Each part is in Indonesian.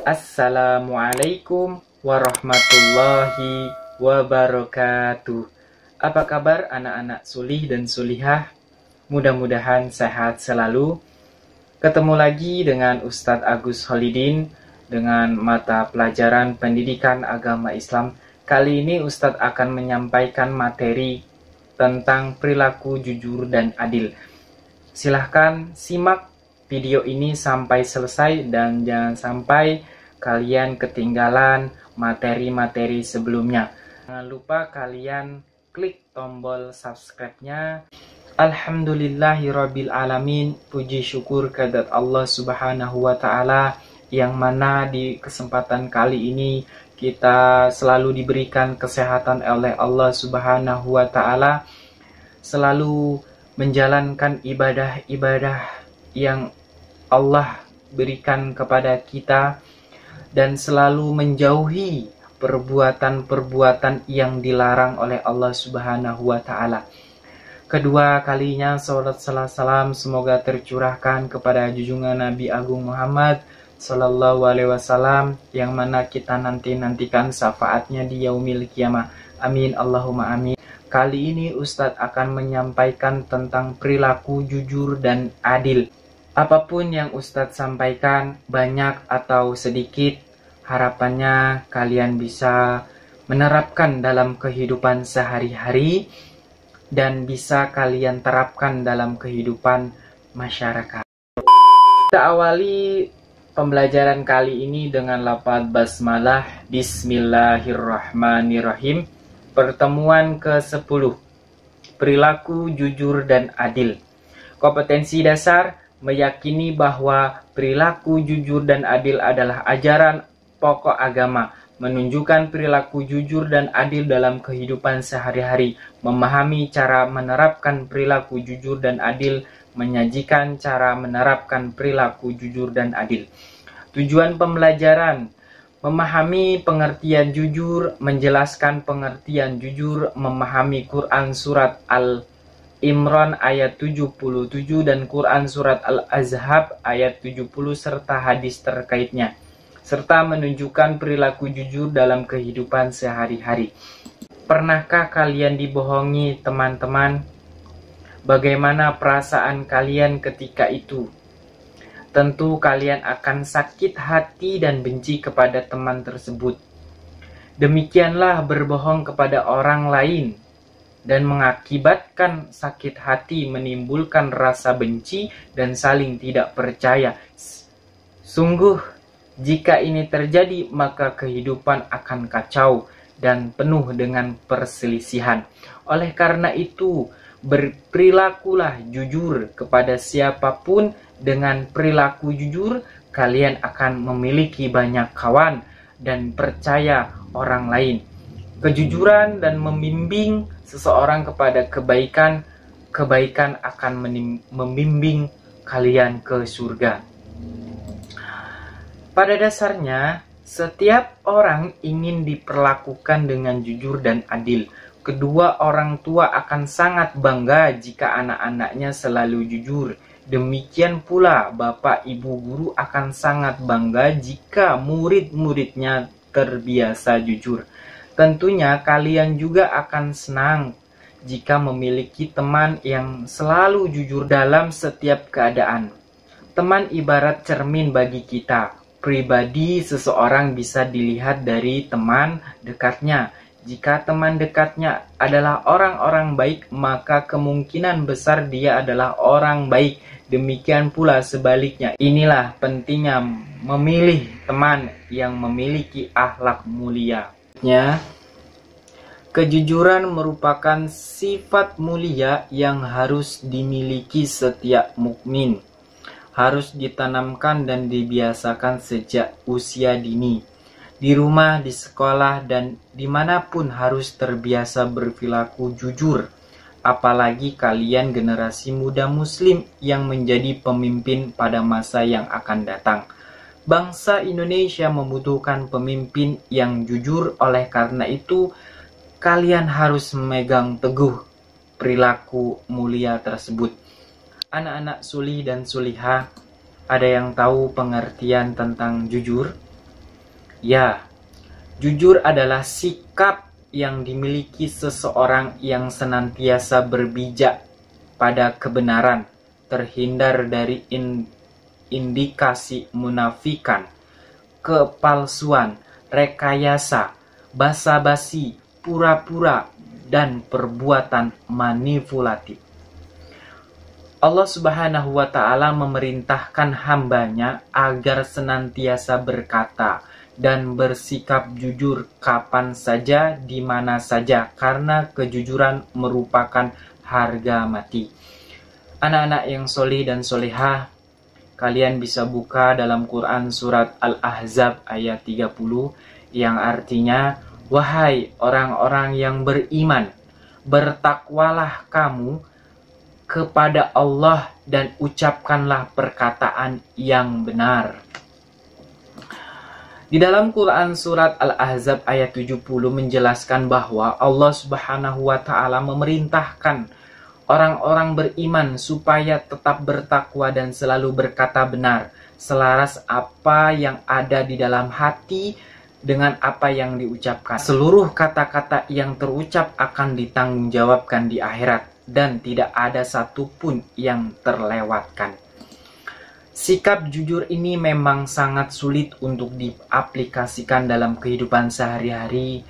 Assalamualaikum warahmatullahi wabarakatuh. Apa kabar anak-anak sulih dan sulihah? Mudah-mudahan sehat selalu. Ketemu lagi dengan Ustadz Agus Holidin dengan mata pelajaran pendidikan agama Islam. Kali ini Ustadz akan menyampaikan materi tentang perilaku jujur dan adil. Silahkan simak video ini sampai selesai dan jangan sampai kalian ketinggalan materi-materi sebelumnya. Jangan lupa kalian klik tombol subscribe-nya. Alhamdulillahirabbil alamin. Puji syukur kehadirat Allah Subhanahu wa taala yang mana di kesempatan kali ini kita selalu diberikan kesehatan oleh Allah Subhanahu wa taala, selalu menjalankan ibadah-ibadah yang Allah berikan kepada kita dan selalu menjauhi perbuatan-perbuatan yang dilarang oleh Allah Subhanahu wa taala. Kedua kalinya salat salam semoga tercurahkan kepada junjungan Nabi Agung Muhammad sallallahu alaihi wasallam yang mana kita nantikan syafaatnya di yaumil qiyamah. Amin Allahumma amin. Kali ini Ustadz akan menyampaikan tentang perilaku jujur dan adil. Apapun yang Ustadz sampaikan, banyak atau sedikit, harapannya kalian bisa menerapkan dalam kehidupan sehari-hari dan bisa kalian terapkan dalam kehidupan masyarakat. Kita awali pembelajaran kali ini dengan lafaz basmalah. Bismillahirrahmanirrahim. Pertemuan ke-10. Perilaku jujur dan adil. Kompetensi dasar meyakini bahwa perilaku jujur dan adil adalah ajaran pokok agama, menunjukkan perilaku jujur dan adil dalam kehidupan sehari-hari, memahami cara menerapkan perilaku jujur dan adil, menyajikan cara menerapkan perilaku jujur dan adil. Tujuan pembelajaran: memahami pengertian jujur, menjelaskan pengertian jujur, memahami Quran surat Al-Imran ayat 77 dan Quran surat Al-Ahzab ayat 70 serta hadis terkaitnya, serta menunjukkan perilaku jujur dalam kehidupan sehari-hari. Pernahkah kalian dibohongi teman-teman? Bagaimana perasaan kalian ketika itu? Tentu kalian akan sakit hati dan benci kepada teman tersebut. Demikianlah berbohong kepada orang lain dan mengakibatkan sakit hati, menimbulkan rasa benci dan saling tidak percaya. Sungguh, jika ini terjadi, maka kehidupan akan kacau dan penuh dengan perselisihan. Oleh karena itu, berperilakulah jujur kepada siapapun. Dengan perilaku jujur, kalian akan memiliki banyak kawan dan percaya orang lain. Kejujuran dan membimbing seseorang kepada kebaikan, kebaikan akan membimbing kalian ke surga. Pada dasarnya, setiap orang ingin diperlakukan dengan jujur dan adil. Kedua orang tua akan sangat bangga jika anak-anaknya selalu jujur. Demikian pula bapak ibu guru akan sangat bangga jika murid-muridnya terbiasa jujur. Tentunya kalian juga akan senang jika memiliki teman yang selalu jujur dalam setiap keadaan. Teman ibarat cermin bagi kita. Pribadi seseorang bisa dilihat dari teman dekatnya. Jika teman dekatnya adalah orang-orang baik, maka kemungkinan besar dia adalah orang baik. Demikian pula sebaliknya. Inilah pentingnya memilih teman yang memiliki akhlak mulia. Kejujuran merupakan sifat mulia yang harus dimiliki setiap mukmin. Harus ditanamkan dan dibiasakan sejak usia dini. Di rumah, di sekolah, dan dimanapun harus terbiasa berperilaku jujur. Apalagi kalian generasi muda muslim yang menjadi pemimpin pada masa yang akan datang. Bangsa Indonesia membutuhkan pemimpin yang jujur, oleh karena itu kalian harus memegang teguh perilaku mulia tersebut. Anak-anak sulih dan sulihah, ada yang tahu pengertian tentang jujur? Ya, jujur adalah sikap yang dimiliki seseorang yang senantiasa berbijak pada kebenaran, terhindar dari indikasi munafikan, kepalsuan, rekayasa, basa-basi, pura-pura, dan perbuatan manipulatif. Allah Subhanahu wa Ta'ala memerintahkan hambanya agar senantiasa berkata dan bersikap jujur kapan saja, di mana saja, karena kejujuran merupakan harga mati. Anak-anak yang solih dan solihah, kalian bisa buka dalam Quran surat Al-Ahzab ayat 30 yang artinya, wahai orang-orang yang beriman, bertakwalah kamu kepada Allah dan ucapkanlah perkataan yang benar. Di dalam Quran surat Al-Ahzab ayat 70 menjelaskan bahwa Allah Subhanahu wa Ta'ala memerintahkan orang-orang beriman supaya tetap bertakwa dan selalu berkata benar, selaras apa yang ada di dalam hati dengan apa yang diucapkan. Seluruh kata-kata yang terucap akan ditanggungjawabkan di akhirat dan tidak ada satupun yang terlewatkan. Sikap jujur ini memang sangat sulit untuk diaplikasikan dalam kehidupan sehari-hari,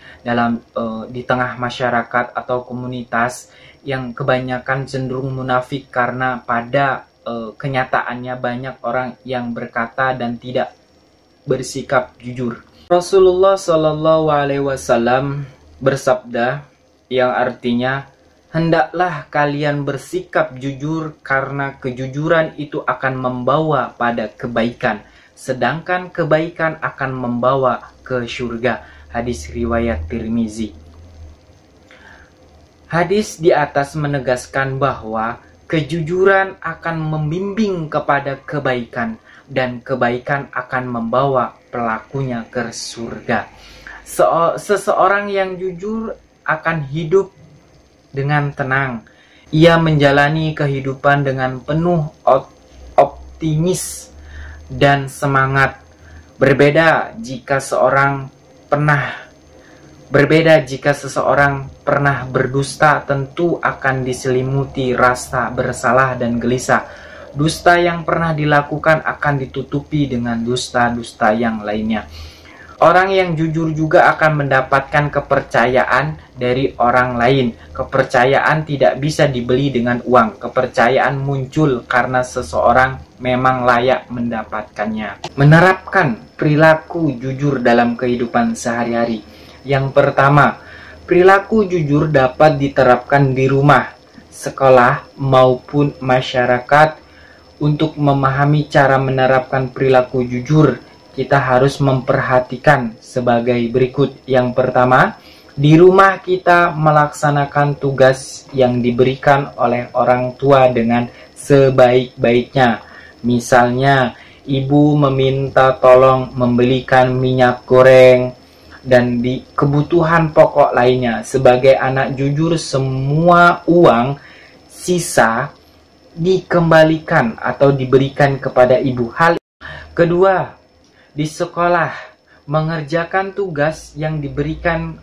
di tengah masyarakat atau komunitas yang kebanyakan cenderung munafik karena pada kenyataannya banyak orang yang berkata dan tidak bersikap jujur. Rasulullah Shallallahu Alaihi Wasallam bersabda yang artinya, hendaklah kalian bersikap jujur karena kejujuran itu akan membawa pada kebaikan, sedangkan kebaikan akan membawa ke surga. Hadis riwayat Tirmizi. Hadis di atas menegaskan bahwa kejujuran akan membimbing kepada kebaikan dan kebaikan akan membawa pelakunya ke surga. Seseorang yang jujur akan hidup dengan tenang. Ia menjalani kehidupan dengan penuh optimis dan semangat. Berbeda jika seseorang pernah berdusta, tentu akan diselimuti rasa bersalah dan gelisah. Dusta yang pernah dilakukan akan ditutupi dengan dusta-dusta yang lainnya. Orang yang jujur juga akan mendapatkan kepercayaan dari orang lain. Kepercayaan tidak bisa dibeli dengan uang. Kepercayaan muncul karena seseorang memang layak mendapatkannya. Menerapkan perilaku jujur dalam kehidupan sehari-hari. Yang pertama, perilaku jujur dapat diterapkan di rumah, sekolah, maupun masyarakat. Untuk memahami cara menerapkan perilaku jujur, kita harus memperhatikan sebagai berikut. Yang pertama, di rumah kita melaksanakan tugas yang diberikan oleh orang tua dengan sebaik-baiknya. Misalnya, ibu meminta tolong membelikan minyak goreng dan di kebutuhan pokok lainnya. Sebagai anak jujur, semua uang sisa dikembalikan atau diberikan kepada ibu. Hal kedua, di sekolah mengerjakan tugas yang diberikan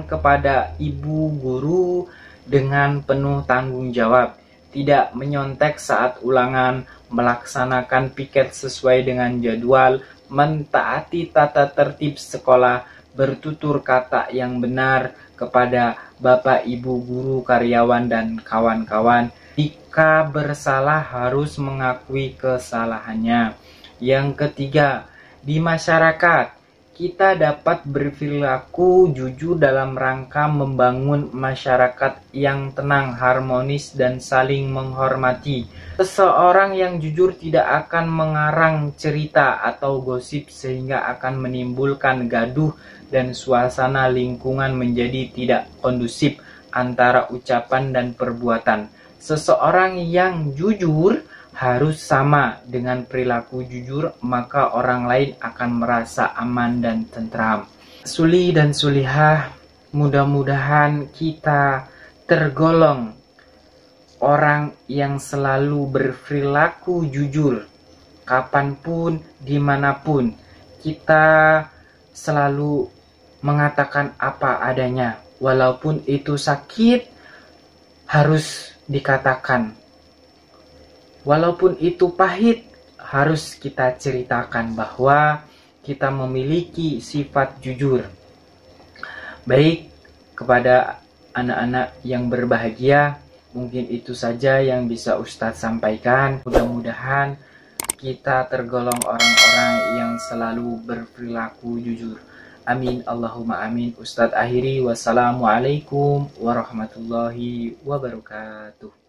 kepada ibu guru dengan penuh tanggung jawab, tidak menyontek saat ulangan, melaksanakan piket sesuai dengan jadwal, mentaati tata tertib sekolah, bertutur kata yang benar kepada bapak, ibu, guru, karyawan, dan kawan-kawan. Jika bersalah harus mengakui kesalahannya. Yang ketiga, di masyarakat kita dapat berperilaku jujur dalam rangka membangun masyarakat yang tenang, harmonis, dan saling menghormati. Seseorang yang jujur tidak akan mengarang cerita atau gosip sehingga akan menimbulkan gaduh dan suasana lingkungan menjadi tidak kondusif antara ucapan dan perbuatan. Seseorang yang jujur harus sama dengan perilaku jujur, maka orang lain akan merasa aman dan tentram. Suli dan sulihah, mudah-mudahan kita tergolong orang yang selalu berperilaku jujur, kapanpun, dimanapun. kita selalu mengatakan apa adanya, walaupun itu sakit harus dikatakan, walaupun itu pahit harus kita ceritakan bahwa kita memiliki sifat jujur. Baik, kepada anak-anak yang berbahagia, mungkin itu saja yang bisa Ustadz sampaikan. Mudah-mudahan kita tergolong orang-orang yang selalu berperilaku jujur. Amin, Allahumma amin. Ustadz akhiri, wassalamualaikum warahmatullahi wabarakatuh.